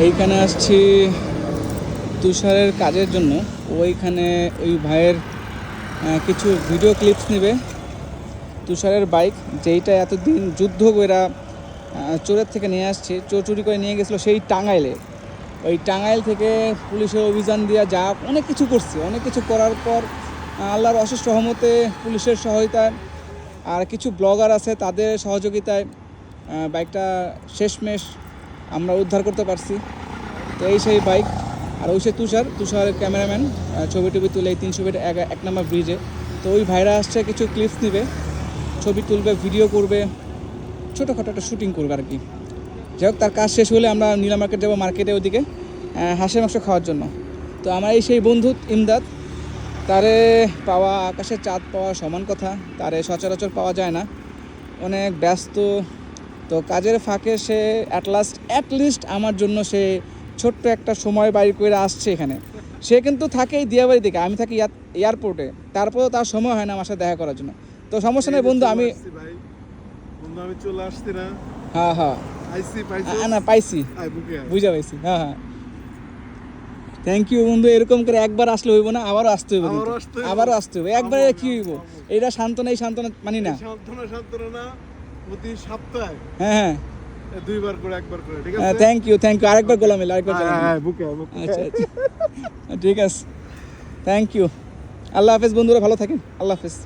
এইখানে আসছি তুষারের কাজের জন্য। ওইখানে ওই ভাইয়ের কিছু ভিডিও ক্লিপস নেবে। তুষারের বাইক যেইটা এতদিন যুদ্ধ করে চোরের থেকে নিয়ে আসছে, চোর চুরি করে নিয়ে গেছিলো সেই টাঙ্গাইলে। ওই টাঙ্গাইল থেকে পুলিশের অভিযান দিয়ে যা অনেক কিছু করছে, অনেক কিছু করার পর আল্লাহর অশেষ রহমতে পুলিশের সহায়তায় আর কিছু ব্লগার আছে তাদের সহযোগিতায় বাইকটা শেষমেশ আমরা উদ্ধার করতে পারছি। তো এই সেই বাইক। আর ওই সে তুষারের ক্যামেরাম্যান, ছবি টবি তুলে এই 300 ফিট 1 নম্বর ব্রিজে। তো ওই ভাইরা আসছে, কিছু ক্লিপস নেবে, ছবি তুলবে, ভিডিও করবে, ছোটোখাটো একটা শ্যুটিং করবে আর কি। যাই হোক, তার কাজ শেষ হলে আমরা নীলা মার্কেট যাবো, মার্কেটে ওদিকে হাঁসের মাংস খাওয়ার জন্য। তো আমার এই সেই বন্ধু ইমদাদ, তারে পাওয়া আকাশের চাঁদ পাওয়া সমান কথা, তারে সচরাচর পাওয়া যায় না, অনেক ব্যস্ত। তো কাজের ফাঁকে সে অ্যাটলিস্ট আমার জন্য সে ছোট্ট একটা সময় বাইর করে আসছে এখানে। সে কিন্তু থাকে এই দিয়াবাড়ি থেকে, আমি থাকি এয়ারপোর্টে, তারপরেও তার সময় হয় না আমার সাথে দেখা করার জন্য। তো সমস্যা নেই বন্ধু, আমি চলে আসছি না। হ্যাঁ না পাইছি, বুঝা পাইছি। হ্যাঁ থ্যাংক ইউ বন্ধু। এরকম করে একবার আসলে হইব না, আবারও আসতে হইব, আবারও আসতে হইব। একবারে কি হইব, এইটা সান্ত্বনা, এই সান্ত্বনা মানি না। সান্ত্বনা প্রতি সপ্তাহে হ্যাঁ দুইবার করে, একবার করে, ঠিক আছে। থ্যাংক ইউ আরেকবার গোলাম মিল, আরেকবার আচ্ছা ঠিক আছে, থ্যাংক ইউ। আল্লাহ হাফেজ বন্ধুরা, ভালো থাকেন, আল্লাহ হাফেজ।